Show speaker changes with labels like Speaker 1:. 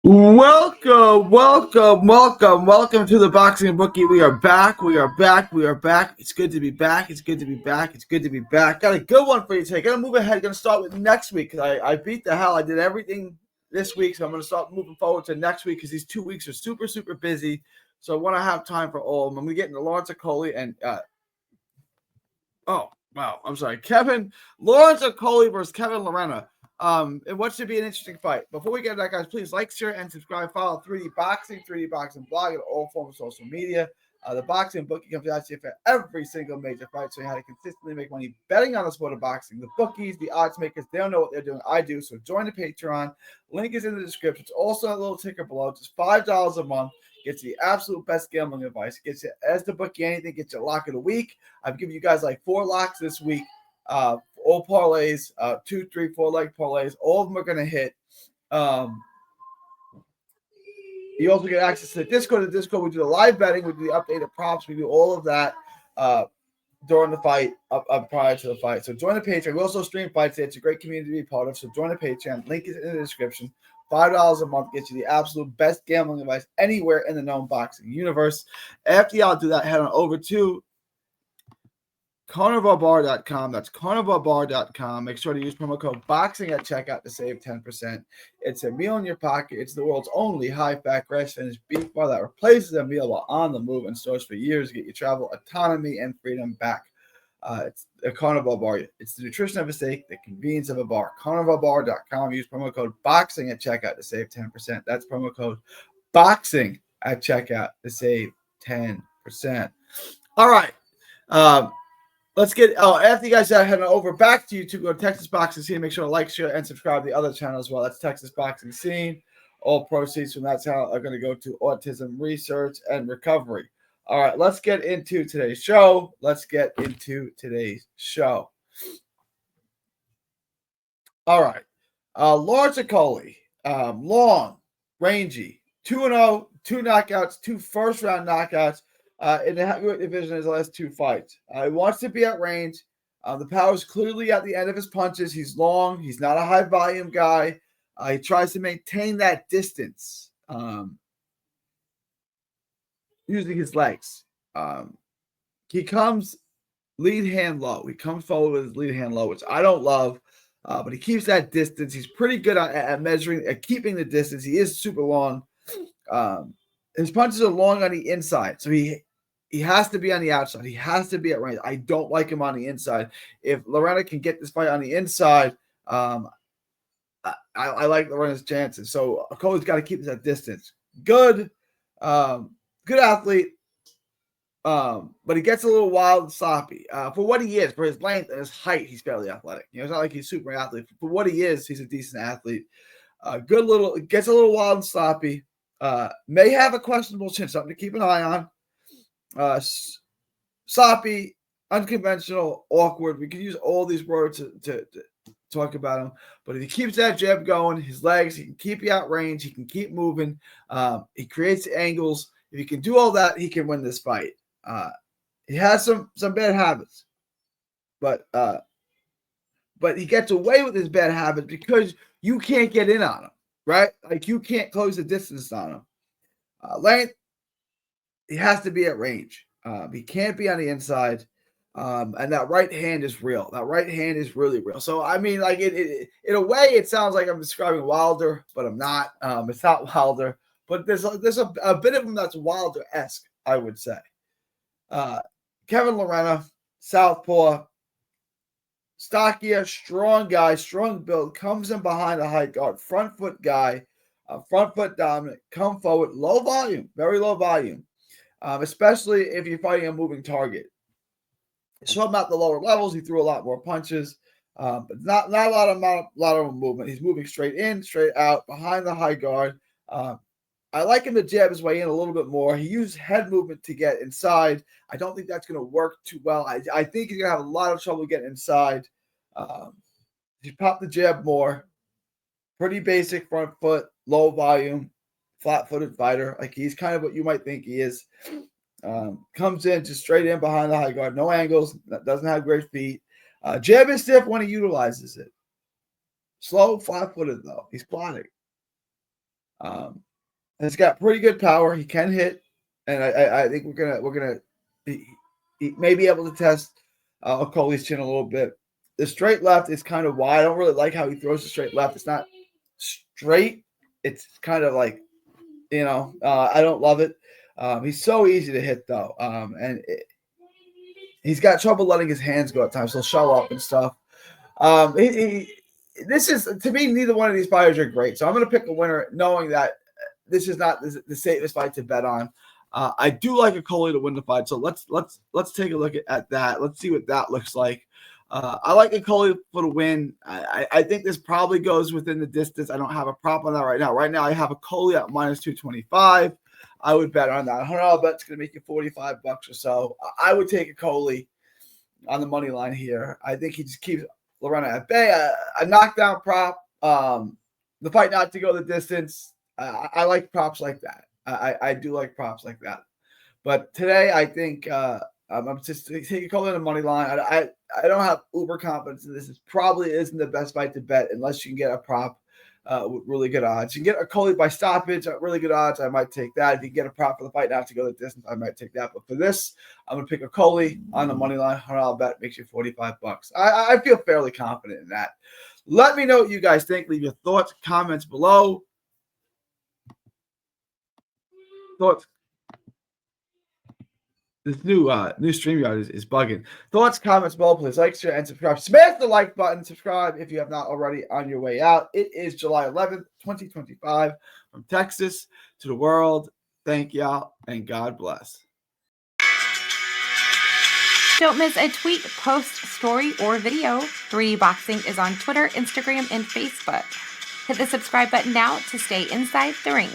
Speaker 1: Welcome to the Boxing Bookie. We are back. It's good to be back. Got a good one for you today. Gonna move ahead. Gonna start with next week because I beat the hell. I did everything this week, so I'm gonna start moving forward to next week because these 2 weeks are super busy. So I want to have time for all of them. I'm gonna get into Lawrence Okolie and Lawrence Okolie versus Kevin Lerena. And what should be an interesting fight. Before we get to that, guys, please like, share, and subscribe. Follow 3D Boxing Blog, and all forms of social media. The Boxing Bookie comes out to you for every single major fight, so you how to consistently make money betting on the sport of boxing. The bookies, the odds makers, they don't know what they're doing. I do, so join the Patreon. Link is in the description. It's also a little ticker below. Just $5 a month. Gets you the absolute best gambling advice. Gets you as the bookie anything. Gets you a lock of the week. I've given you guys like 4 locks this week. All parlays, 2, 3, 4 leg parlays. All of them are going to hit. You also get access to the Discord. We do the live betting. We do the updated props. We do all of that during the fight, prior to the fight. So join the Patreon. We also stream fights. It's a great community to be part of. So join the Patreon. Link is in the description. $5 a month gets you the absolute best gambling advice anywhere in the known boxing universe. After y'all do that, head on over to carnivalbar.com. That's carnivalbar.com. Make sure to use promo code BOXING at checkout to save 10%. It's a meal in your pocket. It's the world's only high-fat, grass-finished beef bar that replaces a meal while on the move and stores for years. Get your travel autonomy and freedom back. It's a Carnival Bar. It's the nutrition of a steak, the convenience of a bar. Carnivalbar.com. Use promo code BOXING at checkout to save 10%. That's promo code BOXING at checkout to save 10%. All right. Let's get after you guys are heading over back to YouTube, go to Texas Boxing Scene. Make sure to like, share, and subscribe to the other channel as well. That's Texas Boxing Scene. All proceeds from that channel are going to go to autism research and recovery. All right, let's get into today's show. All right. Lawrence Okolie, long, rangy, 2-0, 2 knockouts, 2 first-round knockouts. In the heavyweight division in his last 2 fights. He wants to be at range. The power is clearly at the end of his punches. He's long. He's not a high-volume guy. He tries to maintain that distance using his legs. He comes lead hand low. He comes forward with his lead hand low, which I don't love, but he keeps that distance. He's pretty good at measuring, at keeping the distance. He is super long. His punches are long on the inside, so he has to be on the outside. He has to be at range. I don't like him on the inside. If Lerena can get this fight on the inside, I like Lorena's chances. So Okolie's got to keep that distance. Good athlete, but he gets a little wild and sloppy. For what he is, for his length and his height, he's fairly athletic. It's not like he's super athlete. For what he is, he's a decent athlete. Gets a little wild and sloppy. May have a questionable chin, something to keep an eye on. Sloppy, unconventional, awkward. We can use all these words to talk about him. But if he keeps that jab going, his legs, he can keep you out range. He can keep moving. He creates angles. If he can do all that, he can win this fight. He has some bad habits, but he gets away with his bad habits because you can't get in on him. Right? Like you can't close the distance on him. Length, he has to be at range. He can't be on the inside. And that right hand is real. That right hand is really real. So, I mean, like in a way, it sounds like I'm describing Wilder, but I'm not. It's not Wilder. But there's a bit of him that's Wilder-esque, I would say. Kevin Lerena, southpaw, stockier, strong guy, strong build, comes in behind a high guard, front foot guy, front foot dominant, come forward, low volume, very low volume, especially if you're fighting a moving target. So about the lower levels, he threw a lot more punches, but not a lot of movement. He's moving straight in, straight out, behind the high guard. I like him to jab his way in a little bit more. He used head movement to get inside. I don't think that's going to work too well. I think he's going to have a lot of trouble getting inside. He popped the jab more. Pretty basic front foot, low volume, flat-footed fighter. Like he's kind of what you might think he is. Comes in just straight in behind the high guard. No angles. Doesn't have great feet. Jab is stiff when he utilizes it. Slow, flat-footed, though. He's plotting. He's got pretty good power. He can hit, and I think we're gonna he may be able to test Okolie's chin a little bit. The straight left is kind of wide. I don't really like how he throws the straight left. It's not straight. It's kind of like, I don't love it. He's so easy to hit though, he's got trouble letting his hands go at times. He'll show up and stuff. This is, to me, neither one of these fighters are great. So I'm going to pick a winner, knowing that this is not the safest fight to bet on. I do like Okolie to win the fight. So let's take a look at that. Let's see what that looks like. I like Okolie for the win. I think this probably goes within the distance. I don't have a prop on that right now. Right now, I have Okolie at minus 225. I would bet on that. $100 bet's going to make you $45 or so. I would take Okolie on the money line here. I think he just keeps Lerena at bay. A knockdown prop. The fight not to go the distance. I like props like that. I do like props like that. But today, I think I'm just taking Okolie on the money line. I don't have uber confidence in this. It probably isn't the best fight to bet unless you can get a prop with really good odds. You can get Okolie by stoppage at really good odds. I might take that. If you can get a prop for the fight not to go the distance, I might take that. But for this, I'm going to pick Okolie on the money line. $100 bet makes you $45. I feel fairly confident in that. Let me know what you guys think. Leave your thoughts, comments below. Thoughts. This new StreamYard is bugging. Thoughts, comments below. Please like, share, and subscribe. Smash the like button. Subscribe if you have not already on your way out. It is July 11th, 2025. From Texas to the world. Thank y'all, and God bless.
Speaker 2: Don't miss a tweet, post, story, or video. 3D Boxing is on Twitter, Instagram, and Facebook. Hit the subscribe button now to stay inside the ring.